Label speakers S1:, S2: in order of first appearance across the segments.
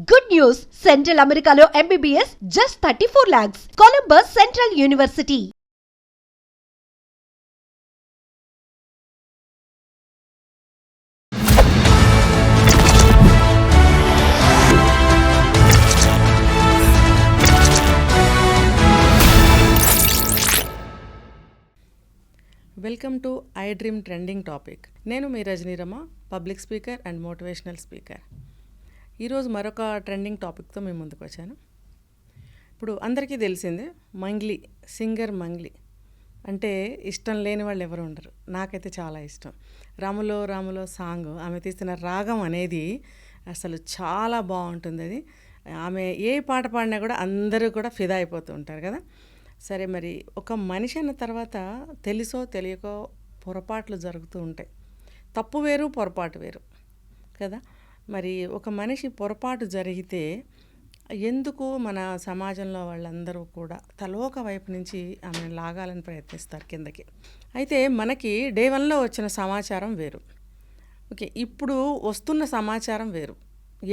S1: Good news! Central Americano MBBS just 34 lakhs. Columbus Central University.
S2: Welcome to iDream trending topic. నేను మీ Rajanirama, public speaker and motivational speaker. ఈరోజు మరొక trending టాపిక్తో మేము ముందుకు వచ్చాను. ఇప్పుడు అందరికీ తెలిసిందే, మంగ్లీ సింగర్ మంగ్లీ అంటే ఇష్టం లేని వాళ్ళు ఎవరు ఉండరు. నాకైతే చాలా ఇష్టం. రాములో రాములో సాంగ్, ఆమె తీసిన రాగం అనేది అసలు చాలా బాగుంటుంది. అది ఆమె ఏ పాట పాడినా కూడా అందరూ కూడా ఫిదా అయిపోతూ ఉంటారు కదా. సరే, మరి ఒక మనిషి అన్న తర్వాత తెలుసో తెలియకో పొరపాట్లు జరుగుతూ ఉంటాయి. తప్పు వేరు, పొరపాటు వేరు కదా. మరి ఒక మనిషి పొరపాటు జరిగితే ఎందుకు మన సమాజంలో వాళ్ళందరూ కూడా తలోక వైపు నుంచి ఆమెను లాగాలని ప్రయత్నిస్తారు కిందకి. అయితే మనకి డే 1లో వచ్చిన సమాచారం వేరు, ఓకే, ఇప్పుడు వస్తున్న సమాచారం వేరు.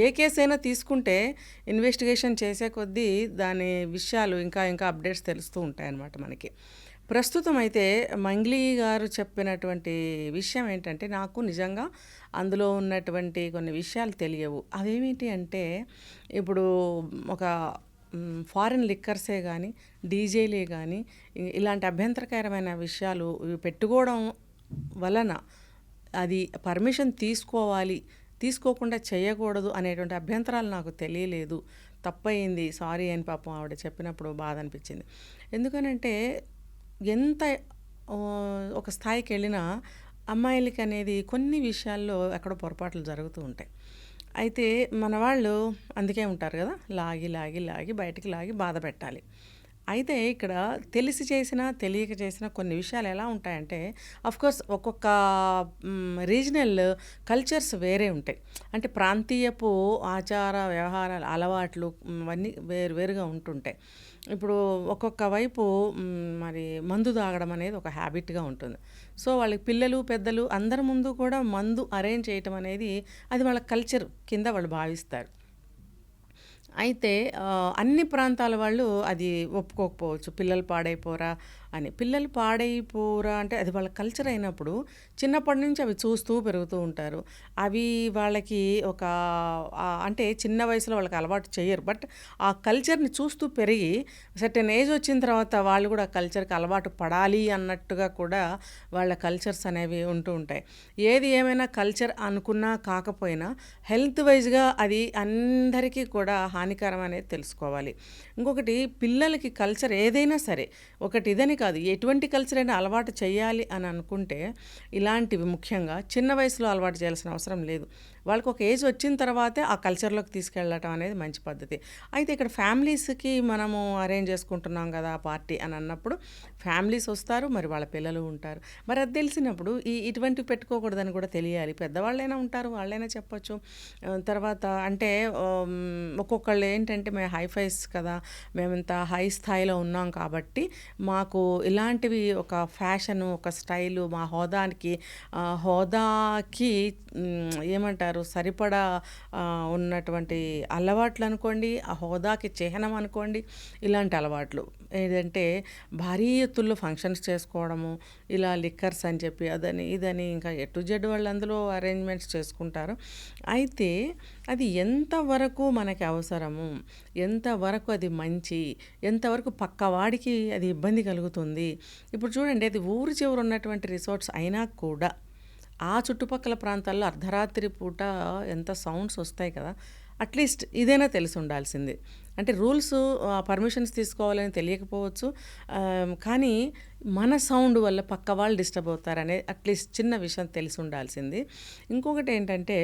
S2: ఏ కేసు అయినా తీసుకుంటే ఇన్వెస్టిగేషన్ చేసే కొద్దీ దాని విషయాలు ఇంకా అప్డేట్స్ తెలుస్తూ ఉంటాయన్నమాట మనకి. ప్రస్తుతం అయితే మంగ్లీ గారు చెప్పినటువంటి విషయం ఏంటంటే, నాకు నిజంగా అందులో ఉన్నటువంటి కొన్ని విషయాలు తెలియవు. అవేమిటి అంటే, ఇప్పుడు ఒక ఫారిన్ లిక్కర్సే కానీ, డీజేలే కానీ ఇలాంటి అభ్యంతరకరమైన విషయాలు పెట్టుకోవడం వలన అది పర్మిషన్ తీసుకోకుండా చేయకూడదు అనేటువంటి అభ్యంతరాలు నాకు తెలియలేదు. తప్పయింది, సారీ అని పాపం ఆవిడ చెప్పినప్పుడు బాధ అనిపించింది. ఎందుకనంటే ఎంత ఒక స్థాయికి వెళ్ళినా అమ్మాయిలకి అనేది కొన్ని విషయాల్లో ఎక్కడో పొరపాట్లు జరుగుతూ ఉంటాయి. అయితే మన వాళ్ళు అందుకే ఉంటారు కదా, లాగి బయటికి లాగి బాధ పెట్టాలి. అయితే ఇక్కడ తెలిసి చేసినా తెలియక చేసినా కొన్ని విషయాలు ఎలా ఉంటాయంటే, అఫ్కోర్స్ ఒక్కొక్క రీజనల్ కల్చర్స్ వేరే ఉంటాయి. అంటే ప్రాంతీయపు ఆచార వ్యవహారాలు, అలవాట్లు అవన్నీ వేరుగా ఉంటుంటాయి. ఇప్పుడు ఒక్కొక్క వైపు మరి మందు తాగడం అనేది ఒక హ్యాబిట్గా ఉంటుంది. సో వాళ్ళకి పిల్లలు పెద్దలు అందరి ముందు కూడా మందు అరేంజ్ చేయటం అనేది అది వాళ్ళ కల్చర్ కింద వాళ్ళు భావిస్తారు. అయితే అన్ని ప్రాంతాల వాళ్ళు అది ఒప్పుకోకపోవచ్చు. పిల్లలు పాడైపోరా అంటే అది వాళ్ళ కల్చర్ అయినప్పుడు చిన్నప్పటి నుంచి అవి చూస్తూ పెరుగుతూ ఉంటారు. అవి వాళ్ళకి ఒక అంటే చిన్న వయసులో వాళ్ళకి అలవాటు చేయరు, బట్ ఆ కల్చర్ని చూస్తూ పెరిగి సర్టెన్ ఏజ్ వచ్చిన తర్వాత వాళ్ళు కూడా కల్చర్కి అలవాటు పడాలి అన్నట్టుగా కూడా వాళ్ళ కల్చర్స్ అనేవి ఉంటూ ఉంటాయి. ఏది ఏమైనా కల్చర్ అనుకున్నా కాకపోయినా హెల్త్ వైజ్గా అది అందరికీ కూడా హానికరం అనేది తెలుసుకోవాలి. ఇంకొకటి, పిల్లలకి కల్చర్ ఏదైనా సరే, ఒకటి ఇదని కాదు, ఎటువంటి కల్చర్ అయినా అలవాటు చేయాలి అని అనుకుంటే ఇలాంటివి ముఖ్యంగా చిన్న వయసులో అలవాటు చేయాల్సిన అవసరం లేదు. వాళ్ళకి ఒక ఏజ్ వచ్చిన తర్వాతే ఆ కల్చర్లోకి తీసుకెళ్ళటం అనేది మంచి పద్ధతి. అయితే ఇక్కడ ఫ్యామిలీస్కి మనము అరేంజ్ చేసుకుంటున్నాం కదా పార్టీ అని అన్నప్పుడు ఫ్యామిలీస్ వస్తారు, మరి వాళ్ళ పిల్లలు ఉంటారు. మరి అది తెలిసినప్పుడు ఇటువంటివి పెట్టుకోకూడదని కూడా తెలియాలి. పెద్దవాళ్ళైనా ఉంటారు, వాళ్ళైనా చెప్పచ్చు. తర్వాత అంటే ఒక్కొక్కళ్ళు ఏంటంటే, మేము హైఫైస్ కదా, మేము ఇంత హై స్థాయిలో ఉన్నాం కాబట్టి మాకు ఇలాంటివి ఒక ఫ్యాషను, ఒక స్టైలు, మా హోదాకి ఏమంటారు సరిపడా ఉన్నటువంటి అలవాట్లు అనుకోండి, ఆ హోదాకి చిహ్నం అనుకోండి. ఇలాంటి అలవాట్లు ఏంటంటే భారీ ఎత్తుల్లో ఫంక్షన్స్ చేసుకోవడము, ఇలా లిక్కర్స్ అని చెప్పి అదని ఇదని ఇంకా ఎటు జెడ్ వాళ్ళు అందులో అరేంజ్మెంట్స్ చేసుకుంటారు. అయితే అది ఎంతవరకు మనకి అవసరము, ఎంతవరకు అది మంచి, ఎంతవరకు పక్కవాడికి అది ఇబ్బంది కలుగుతుంది. ఇప్పుడు చూడండి, అది ఊరు చివరు ఉన్నటువంటి రిసార్ట్స్ అయినా కూడా ఆ చుట్టుపక్కల ప్రాంతాల్లో అర్ధరాత్రి పూట ఎంత సౌండ్స్ వస్తాయి కదా. అట్లీస్ట్ ఇదైనా తెలిసి ఉండాల్సింది. అంటే రూల్స్, పర్మిషన్స్ తీసుకోవాలని తెలియకపోవచ్చు, కానీ మన సౌండ్ వల్ల పక్క వాళ్ళు డిస్టర్బ్ అవుతారనే అట్లీస్ట్ చిన్న విషయం తెలిసి ఉండాల్సింది. ఇంకొకటి ఏంటంటే,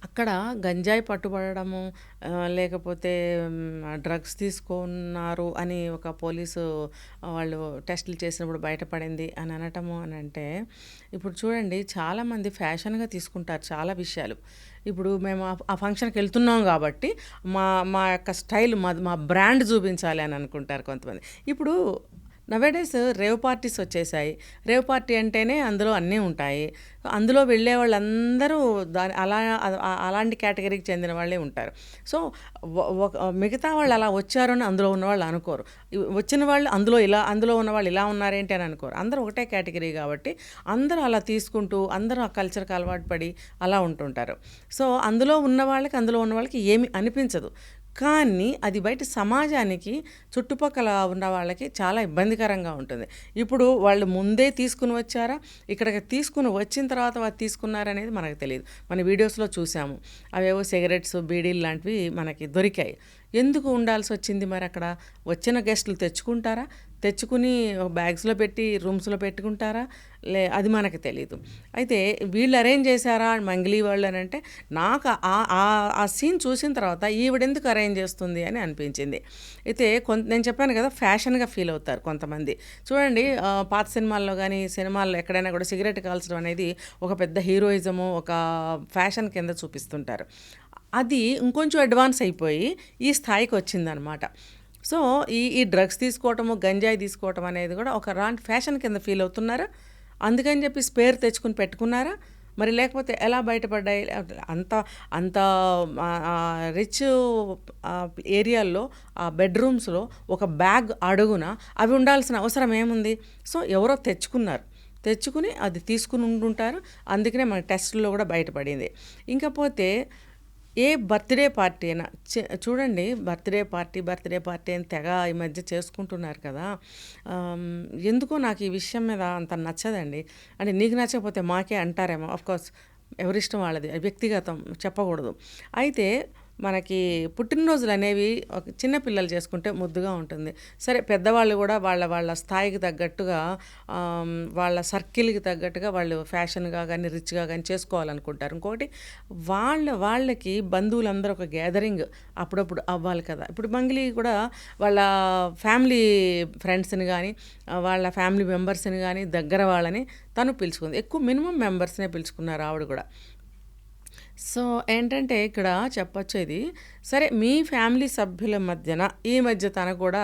S2: అక్కడ గంజాయి పట్టుబడము, లేకపోతే డ్రగ్స్ తీసుకున్నారు అని ఒక పోలీసు వాళ్ళు టెస్టులు చేసినప్పుడు బయటపడింది అని అనటము అని అంటే, ఇప్పుడు చూడండి చాలామంది ఫ్యాషన్గా తీసుకుంటారు చాలా విషయాలు. ఇప్పుడు మేము ఆ ఫంక్షన్కి వెళ్తున్నాం కాబట్టి మా యొక్క స్టైల్, మా బ్రాండ్ చూపించాలి అని అనుకుంటారు కొంతమంది. ఇప్పుడు నవేడేస్ రేవ్ పార్టీస్ వచ్చేసాయి. రేవ్ పార్టీ అంటేనే అందులో అన్నీ ఉంటాయి. అందులో వెళ్ళే వాళ్ళందరూ అలాంటి కేటగిరీకి చెందిన వాళ్ళే ఉంటారు. సో మిగతా వాళ్ళు అలా వచ్చారని అందులో ఉన్నవాళ్ళు అనుకోరు. వచ్చిన వాళ్ళు అందులో ఉన్నవాళ్ళు ఇలా ఉన్నారేంటి అని అనుకోరు. అందరూ ఒకటే కేటగిరీ కాబట్టి అందరూ అలా తీసుకుంటూ అందరూ ఆ కల్చర్కి అలవాటు పడి అలా ఉంటుంటారు. సో అందులో ఉన్న వాళ్ళకి ఏమీ అనిపించదు. కానీ అది బయట సమాజానికి చుట్టుపక్కల ఉన్న వాళ్ళకి చాలా ఇబ్బందికరంగా ఉంటుంది. ఇప్పుడు వాళ్ళు ముందే తీసుకుని వచ్చారా, ఇక్కడికి తీసుకుని వచ్చిన తర్వాత వాళ్ళు తీసుకున్నారనేది మనకు తెలియదు. మన వీడియోస్లో చూసాము, అవేవో సిగరెట్స్, బీడీలు లాంటివి మనకి దొరికాయి. ఎందుకు ఉండాల్సి వచ్చింది మరి? అక్కడ వచ్చిన గెస్టులు తెచ్చుకుని బ్యాగ్స్లో పెట్టి రూమ్స్లో పెట్టుకుంటారా? అది మనకు తెలియదు. అయితే వీళ్ళు అరేంజ్ చేశారా మంగ్లీ వాళ్ళు అని అంటే, నాకు ఆ సీన్ చూసిన తర్వాత ఈవిడెందుకు అరేంజ్ చేస్తుంది అని అనిపించింది. అయితే నేను చెప్పాను కదా, ఫ్యాషన్గా ఫీల్ అవుతారు కొంతమంది. చూడండి, పాత సినిమాల్లో కానీ సినిమాల్లో ఎక్కడైనా కూడా సిగరెట్ కాల్చడం అనేది ఒక పెద్ద హీరోయిజము, ఒక ఫ్యాషన్ కింద చూపిస్తుంటారు. అది ఇంకొంచెం అడ్వాన్స్ అయిపోయి ఈ స్థాయికి వచ్చిందనమాట. సో ఈ డ్రగ్స్ తీసుకోవటము, గంజాయి తీసుకోవటం అనేది కూడా ఒక రాంటి ఫ్యాషన్ కింద ఫీల్ అవుతున్నారా? అందుకని చెప్పి స్పేర్ తెచ్చుకుని పెట్టుకున్నారా? మరి లేకపోతే ఎలా బయటపడ్డాయి? అంత రిచ్ ఏరియాల్లో ఆ బెడ్రూమ్స్లో ఒక బ్యాగ్ అడుగున అవి ఉండాల్సిన అవసరం ఏముంది? సో ఎవరో తెచ్చుకుని అది తీసుకుని ఉంటుంటారు. అందుకనే మన టెస్టుల్లో కూడా బయటపడింది. ఇంకపోతే ఏ బర్త్డే పార్టీ అయినా చూడండి, బర్త్డే పార్టీ అని తెగ ఈ మధ్య చేసుకుంటున్నారు కదా. ఎందుకో నాకు ఈ విషయం మీద అంత నచ్చదండి. అంటే నీకు నచ్చకపోతే మాకే అంటారేమో. ఆఫ్కోర్స్ ఎవరిష్టం వాళ్ళది, వ్యక్తిగతం, చెప్పకూడదు. అయితే మనకి పుట్టినరోజులు అనేవి చిన్నపిల్లలు చేసుకుంటే ముద్దుగా ఉంటుంది. సరే, పెద్దవాళ్ళు కూడా వాళ్ళ స్థాయికి తగ్గట్టుగా, వాళ్ళ సర్కిల్కి తగ్గట్టుగా వాళ్ళు ఫ్యాషన్గా కానీ రిచ్గా కానీ చేసుకోవాలనుకుంటారు. ఇంకొకటి వాళ్ళకి బంధువులందరూ ఒక గ్యాదరింగ్ అప్పుడప్పుడు అవ్వాలి కదా. ఇప్పుడు మంగ్లీ కూడా వాళ్ళ ఫ్యామిలీ ఫ్రెండ్స్ని కానీ వాళ్ళ ఫ్యామిలీ మెంబర్స్ని కానీ దగ్గర వాళ్ళని తను పిలుచుకుంది. ఎక్కువ మినిమం మెంబర్స్నే పిలుచుకున్నారు ఆవిడ కూడా. సో ఏంటంటే ఇక్కడ చెప్పొచ్చు, ఇది సరే మీ ఫ్యామిలీ సభ్యుల ఈ మధ్య తను కూడా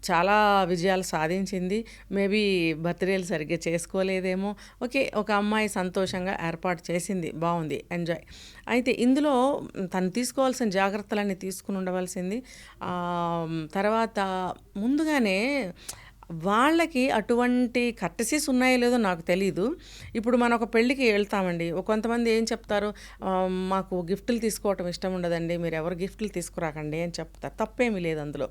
S2: చాలా విజయాలు సాధించింది. మేబీ బర్త్డేలు సరిగ్గా చేసుకోలేదేమో. ఓకే, ఒక అమ్మాయి సంతోషంగా ఏర్పాటు చేసింది, బాగుంది, ఎంజాయ్. అయితే ఇందులో తను తీసుకోవాల్సిన జాగ్రత్తలన్నీ తీసుకుని ఉండవలసింది. తర్వాత ముందుగానే వాళ్ళకి అటువంటి కర్టసీస్ ఉన్నాయో లేదో నాకు తెలీదు. ఇప్పుడు మనం ఒక పెళ్ళికి వెళ్తామండి, కొంతమంది ఏం చెప్తారు, మాకు గిఫ్ట్లు తీసుకోవటం ఇష్టం ఉండదండి, మీరు ఎవరు గిఫ్ట్లు తీసుకురాకండి అని చెప్తారు. తప్పేమీ లేదు అందులో,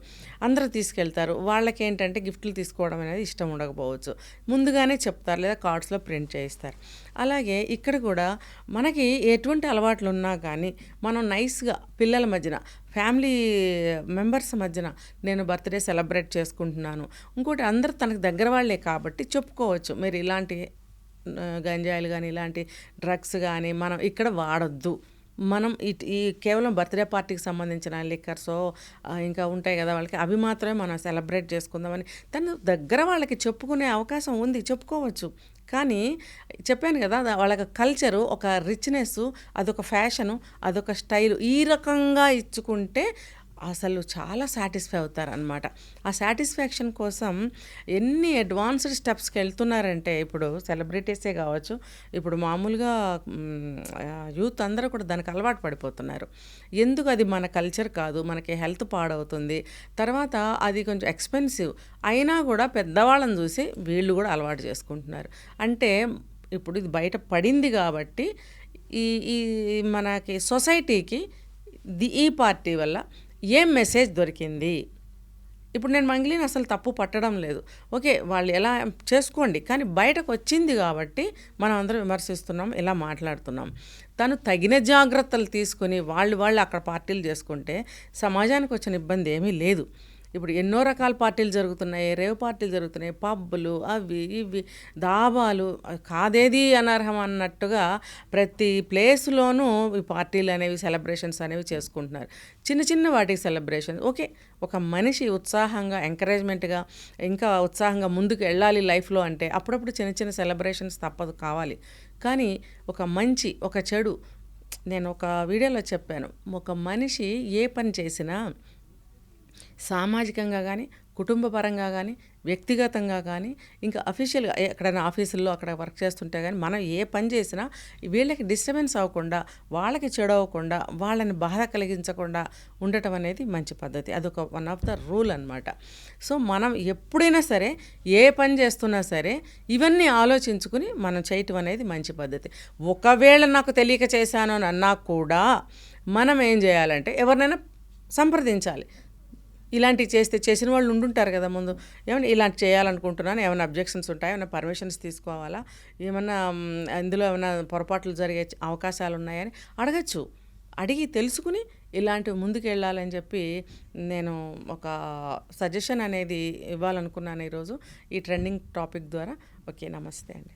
S2: అందరూ తీసుకెళ్తారు. వాళ్ళకి ఏంటంటే గిఫ్ట్లు తీసుకోవడం అనేది ఇష్టం ఉండకపోవచ్చు, ముందుగానే చెప్తారు లేదా కార్డ్స్లో ప్రింట్ చేయిస్తారు. అలాగే ఇక్కడ కూడా మనకి ఎటువంటి అలవాట్లు ఉన్నా కానీ మనం నైస్గా పిల్లల మధ్యన, ఫ్యామిలీ మెంబర్స్ మధ్యన నేను బర్త్డే సెలబ్రేట్ చేసుకుంటున్నాను, ఇంకోటి అందరూ తనకు దగ్గర వాళ్ళే కాబట్టి చెప్పుకోవచ్చు, మీరు ఇలాంటి గంజాయిలు కానీ ఇలాంటి డ్రగ్స్ కానీ మనం ఇక్కడ వాడొద్దు, మనం ఈ కేవలం బర్త్డే పార్టీకి సంబంధించిన లిక్కర్సో ఇంకా ఉంటాయి కదా వాళ్ళకి, అవి మాత్రమే మనం సెలబ్రేట్ చేసుకుందామని తను దగ్గర వాళ్ళకి చెప్పుకునే అవకాశం ఉంది, చెప్పుకోవచ్చు. కానీ చెప్పాను కదా, వాళ్ళకి కల్చరు, ఒక రిచ్నెస్, అదొక ఫ్యాషను, అదొక స్టైలు, ఈ రకంగా ఇచ్చుకుంటే అసలు చాలా సాటిస్ఫై అవుతారనమాట. ఆ సాటిస్ఫాక్షన్ కోసం ఎన్ని అడ్వాన్స్డ్ స్టెప్స్కి వెళ్తున్నారంటే, ఇప్పుడు సెలబ్రిటీసే కావచ్చు, ఇప్పుడు మామూలుగా యూత్ అందరూ కూడా దానికి అలవాటు పడిపోతున్నారు. ఎందుకు? అది మన కల్చర్ కాదు, మనకి హెల్త్ పాడవుతుంది, తర్వాత అది కొంచెం ఎక్స్పెన్సివ్ అయినా కూడా పెద్దవాళ్ళని చూసి వీళ్ళు కూడా అలవాటు చేసుకుంటున్నారు. అంటే ఇప్పుడు ఇది బయట పడింది కాబట్టి ఈ మనకి సొసైటీకి ఈ పార్టీ వల్ల ఏం మెసేజ్ దొరికింది? ఇప్పుడు నేను మంగ్లీని అసలు తప్పు పట్టడం లేదు, ఓకే వాళ్ళు ఎలా చేసుకోండి, కానీ బయటకు వచ్చింది కాబట్టి మనం అందరం విమర్శిస్తున్నాం, ఇలా మాట్లాడుతున్నాం. తను తగిన జాగ్రత్తలు తీసుకుని వాళ్ళు అక్కడ పార్టీలు చేసుకుంటే సమాజానికి వచ్చిన ఇబ్బంది ఏమీ లేదు. ఇప్పుడు ఎన్నో రకాల పార్టీలు జరుగుతున్నాయి, రేవ్ పార్టీలు జరుగుతున్నాయి, పబ్బులు, అవి ఇవి, దాబాలు, కాదేది అనర్హం అన్నట్టుగా ప్రతి ప్లేస్లోనూ ఈ పార్టీలు అనేవి, సెలబ్రేషన్స్ అనేవి చేసుకుంటున్నారు. చిన్న చిన్న వాటికి సెలబ్రేషన్ ఓకే, ఒక మనిషి ఉత్సాహంగా, ఎంకరేజ్మెంట్గా, ఇంకా ఉత్సాహంగా ముందుకు వెళ్ళాలి లైఫ్లో అంటే అప్పుడప్పుడు చిన్న చిన్న సెలబ్రేషన్స్ తప్పదు, కావాలి. కానీ ఒక మంచి, ఒక చెడు, నేను ఒక వీడియోలో చెప్పాను, ఒక మనిషి ఏ పని చేసినా సామాజికంగా కానీ కుటుంబ పరంగా కానీ వ్యక్తిగతంగా కానీ ఇంకా అఫీషియల్గా ఎక్కడైనా ఆఫీసుల్లో అక్కడ వర్క్ చేస్తుంటే కానీ మనం ఏ పని చేసినా వీళ్ళకి డిస్టర్బెన్స్ అవ్వకుండా, వాళ్ళకి చెడు అవ్వకుండా, వాళ్ళని బాధ కలిగించకుండా ఉండటం అనేది మంచి పద్ధతి. అదొక వన్ ఆఫ్ ద రూల్ అనమాట. సో మనం ఎప్పుడైనా సరే ఏ పని చేస్తున్నా సరే ఇవన్నీ ఆలోచించుకుని మనం చేయటం అనేది మంచి పద్ధతి. ఒకవేళ నాకు తెలియక చేశాను అని అన్నా కూడా మనం ఏం చేయాలంటే ఎవరినైనా సంప్రదించాలి. ఇలాంటివి చేసిన వాళ్ళు ఉండుంటారు కదా ముందు, ఏమైనా ఇలాంటి చేయాలనుకుంటున్నాను, ఏమైనా అబ్జెక్షన్స్ ఉంటాయా, ఏమైనా పర్మిషన్స్ తీసుకోవాలా, ఏమన్నా ఇందులో ఏమైనా పొరపాట్లు జరిగే అవకాశాలు ఉన్నాయని అడగచ్చు. అడిగి తెలుసుకుని ఇలాంటివి ముందుకు వెళ్ళాలని చెప్పి నేను ఒక సజెషన్ అనేది ఇవ్వాలనుకున్నాను ఈరోజు ఈ ట్రెండింగ్ టాపిక్ ద్వారా. ఓకే, నమస్తే అండి.